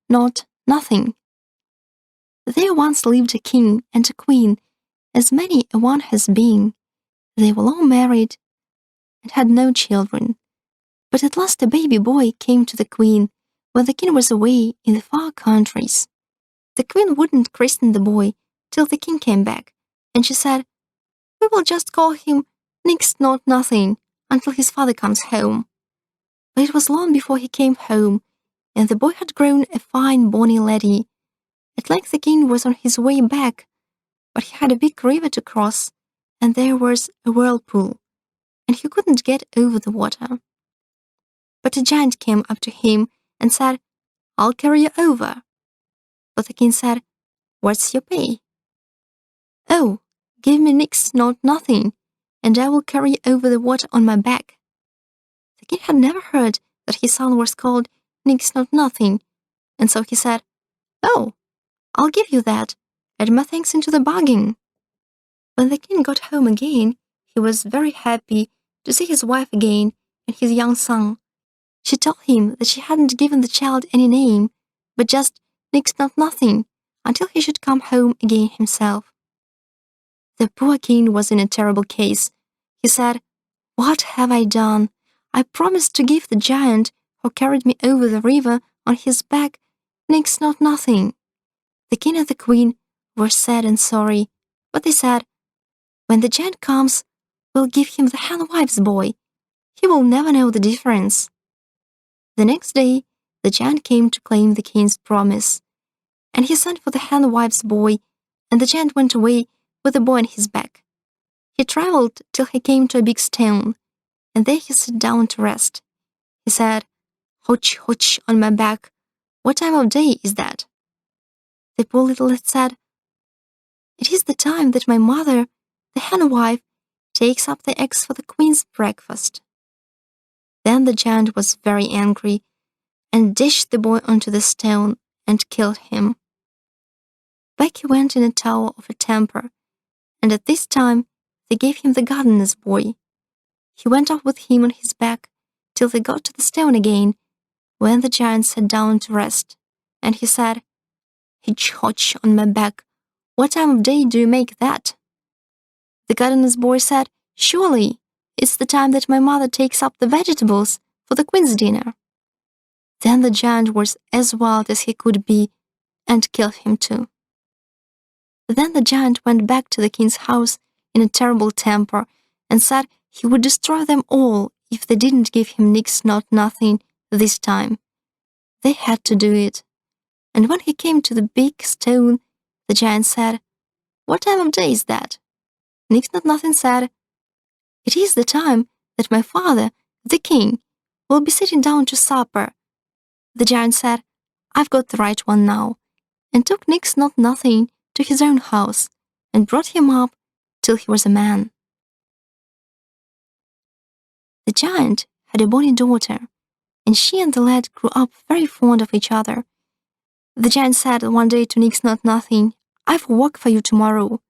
Nought Nothing. There once lived a king and a queen, as many a one has been. They were long married and had no children. But at last a baby boy came to the queen when the king was away in the far countries. The queen wouldn't christen the boy till the king came back, and she said, "We will just call him Nix Nought Nothing until his father comes home." But it was long before he came home, and the boy had grown a fine bonny laddie. At length the king was on his way back, but he had a big river to cross, and there was a whirlpool, and he couldn't get over the water. But a giant came up to him and said, "I'll carry you over." But the king said, "What's your pay?" "Oh, give me Nix Nought Nothing, and I will carry you over the water on my back." The king had never heard that his son was called Nix Nought Nothing, and so he said, "Oh, I'll give you that, and my thanks into the bargain." When the king got home again, he was very happy to see his wife again and his young son. She told him that she hadn't given the child any name, but just Nix Nought Nothing, until he should come home again himself. The poor king was in a terrible case. He said, "What have I done? I promised to give the giant who carried me over the river on his back Nix Nought Nothing." The king and the queen were sad and sorry, but they said, "When the giant comes, we'll give him the henwife's boy. He will never know the difference." The next day, the giant came to claim the king's promise, and he sent for the henwife's boy, and the giant went away with the boy on his back. He traveled till he came to a big stone, and there he sat down to rest. He said, "Hotch, hotch on my back, what time of day is that?" The poor little lad said, "It is the time that my mother, the henwife, takes up the eggs for the queen's breakfast." Then the giant was very angry, and dished the boy onto the stone and killed him. Back he went in a tower of a temper, and at this time they gave him the gardener's boy. He went off with him on his back till they got to the stone again, when the giant sat down to rest, and he said, "Hitch hotch on my back, what time of day do you make that?" The gardener's boy said, "Surely, it's the time that my mother takes up the vegetables for the queen's dinner." Then the giant was as wild as he could be, and killed him too. Then the giant went back to the king's house in a terrible temper, and said he would destroy them all if they didn't give him Nix Nought Nothing this time. They had to do it. And when he came to the big stone, the giant said, "What time of day is that?" Nix Nought Nothing said, "It is the time that my father, the king, will be sitting down to supper." The giant said, "I've got the right one now," and took Nix Nought Nothing to his own house, and brought him up till he was a man. The giant had a bonny daughter, and she and the lad grew up very fond of each other. The giant said one day to Nix Nought Nothing, "I've work for you tomorrow.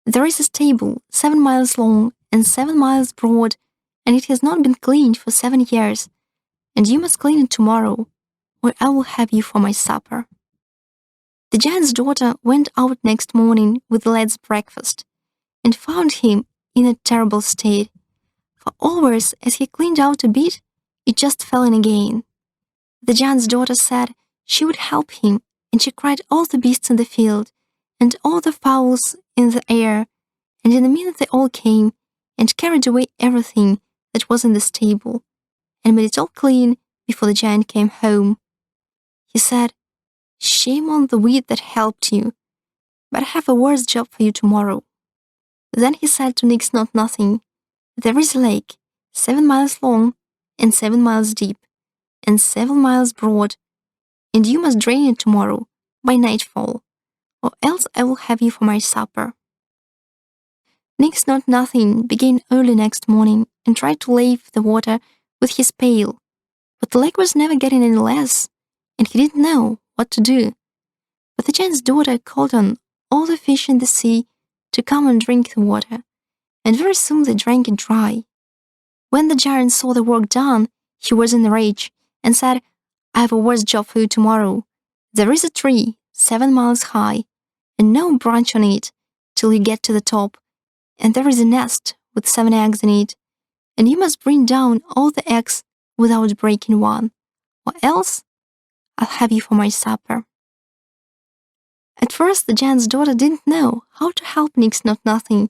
There is a stable 7 miles long and 7 miles broad, and it has not been cleaned for 7 years, and you must clean it tomorrow, or I will have you for my supper." The giant's daughter went out next morning with the lad's breakfast, and found him in a terrible state. For always as he cleaned out a bit, it just fell in again. The giant's daughter said she would help him, and she cried all the beasts in the field, and all the fowls in the air, and in a minute they all came, and carried away everything that was in the stable, and made it all clean before the giant came home. He said, "Shame on the wheat that helped you, but I have a worse job for you tomorrow." Then he said to Nix Nought Nothing, "There is a lake 7 miles long and 7 miles deep and 7 miles broad, and you must drain it tomorrow by nightfall, or else I will have you for my supper." Nix Nought Nothing began early next morning and tried to lave the water with his pail, but the lake was never getting any less, and he didn't know what to do. But the giant's daughter called on all the fish in the sea to come and drink the water, and very soon they drank it dry. When the giant saw the work done, he was in a rage, and said, "I have a worse job for you tomorrow. There is a tree 7 miles high, and no branch on it till you get to the top, and there is a nest with 7 eggs in it, and you must bring down all the eggs without breaking one, or else I'll have you for my supper." At first the giant's daughter didn't know how to help Nix Nought Nothing,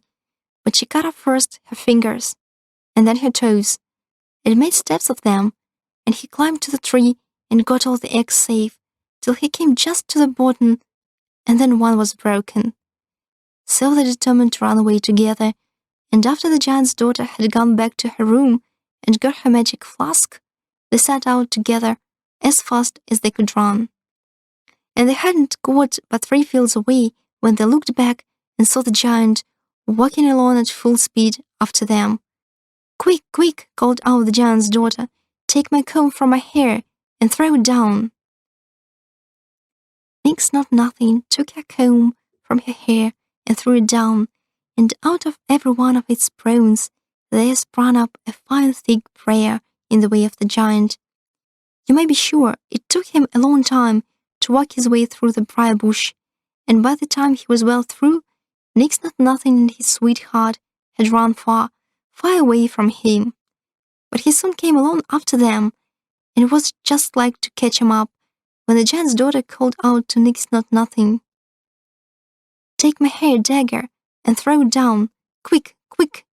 but she cut off first her fingers, and then her toes, and made steps of them, and he climbed to the tree and got all the eggs safe, till he came just to the bottom, and then one was broken. So they determined to run away together, and after the giant's daughter had gone back to her room and got her magic flask, they set out together as fast as they could run. And they hadn't got but 3 fields away when they looked back and saw the giant walking along at full speed after them. "Quick, quick," called out the giant's daughter, "take my comb from my hair and throw it down." Nix Nought Nothing took her comb from her hair and threw it down, and out of every one of its bones there sprang up a fine thick briar in the way of the giant. You may be sure it took him a long time to walk his way through the briar bush, and by the time he was well through, Nix Nought Nothing and his sweetheart had run far, far away from him. But he soon came along after them, and it was just like to catch him up when the giant's daughter called out to Nix Nought Nothing, "Take my hair dagger and throw it down, quick, quick."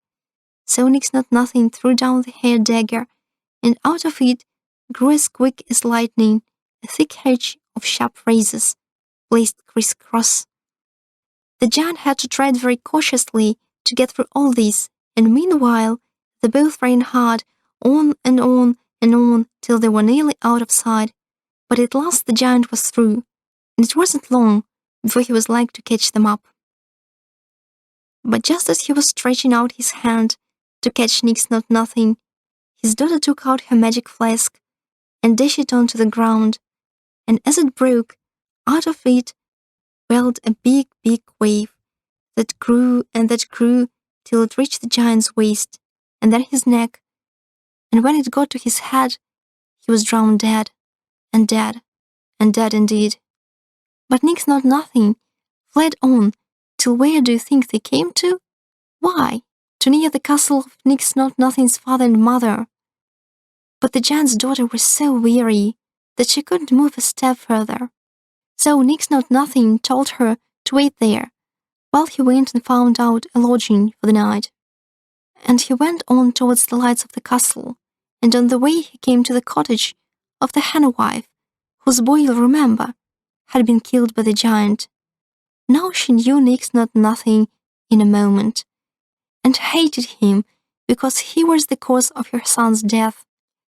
So Nix Nought Nothing threw down the hair dagger, and out of it grew as quick as lightning a thick hedge of sharp razors, placed crisscross. The giant had to tread very cautiously to get through all this, and meanwhile they both ran hard, on and on and on, till they were nearly out of sight. But at last the giant was through, and it wasn't long before he was like to catch them up. But just as he was stretching out his hand to catch Nix Nought Nothing, his daughter took out her magic flask and dashed it onto the ground, and as it broke, out of it welled a big, big wave that grew till it reached the giant's waist, and then his neck, and when it got to his head, he was drowned dead, and dead, and dead indeed. But Nix Nought Nothing fled on, till where do you think they came to? Why, to near the castle of Nix Nought Nothing's father and mother. But the giant's daughter was so weary that she couldn't move a step further. So Nix Nought Nothing told her to wait there, while he went and found out a lodging for the night. And he went on towards the lights of the castle, and on the way he came to the cottage of the hen-wife, whose boy, you'll remember, had been killed by the giant. Now she knew Nix Nought Nothing in a moment, and hated him because he was the cause of her son's death.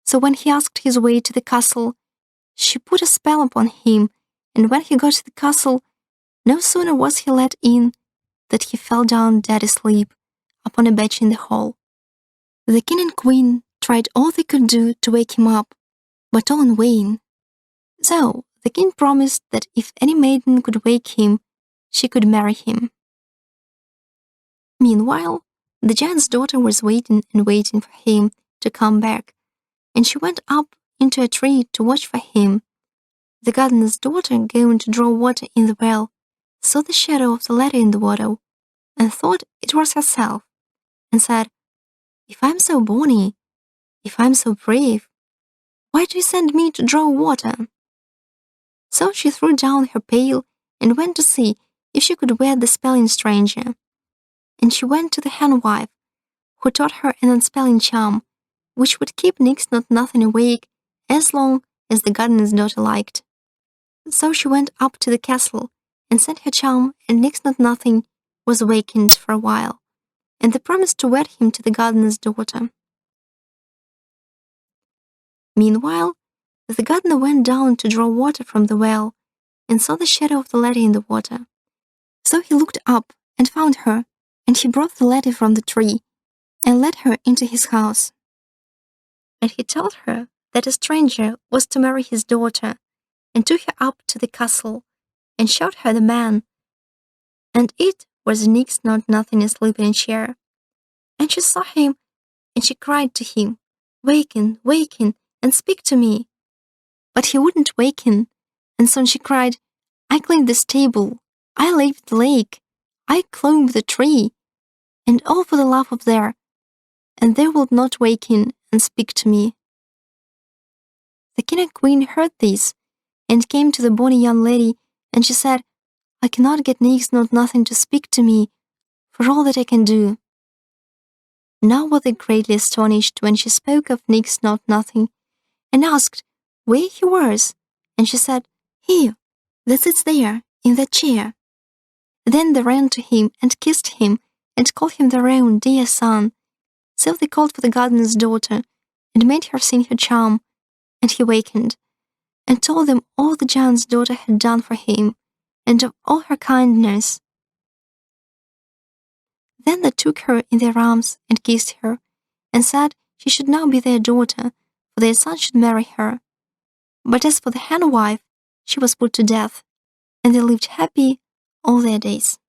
So when he asked his way to the castle, she put a spell upon him, and when he got to the castle, no sooner was he let in that he fell down dead asleep upon a bench in the hall. The king and queen tried all they could do to wake him up, but all in vain. So the king promised that if any maiden could wake him, she could marry him. Meanwhile, the giant's daughter was waiting and waiting for him to come back, and she went up into a tree to watch for him. The gardener's daughter, going to draw water in the well, saw the shadow of the lady in the water, and thought it was herself, and said, "If I'm so bonny, if I'm so brave, why do you send me to draw water?" So she threw down her pail and went to see if she could wed the spelling stranger. And she went to the hen-wife, who taught her an unspelling charm, which would keep Nix Nought Nothing awake as long as the gardener's daughter liked. So she went up to the castle and sent her charm, and Nix Nought Nothing was awakened for a while, and they promised to wed him to the gardener's daughter. Meanwhile, the gardener went down to draw water from the well, and saw the shadow of the lady in the water. So he looked up and found her, and he brought the lady from the tree, and led her into his house. And he told her that a stranger was to marry his daughter, and took her up to the castle, and showed her the man. And it was Nix Nought Nothing asleep in a chair. And she saw him, and she cried to him, "Waken, waken, and speak to me." But he wouldn't waken, And soon she cried, I cleaned the stable, I laved the lake, I clomb the tree, and all for the love of there, and they would not waken and speak to me. The king and queen heard this, and came to the bonny young lady, and she said, I cannot get Nix Nought Nothing to speak to me, for all that I can do. Now were they greatly astonished when she spoke of Nix Nought Nothing, and asked where he was, and she said, Here, that sits there, in that chair. Then they ran to him, and kissed him, and called him their own dear son. So they called for the gardener's daughter, and made her sing her charm, and he wakened, and told them all the giant's daughter had done for him, and of all her kindness. Then they took her in their arms, and kissed her, and said she should now be their daughter, for their son should marry her. But as for the hen wife, she was put to death, and they lived happy all their days.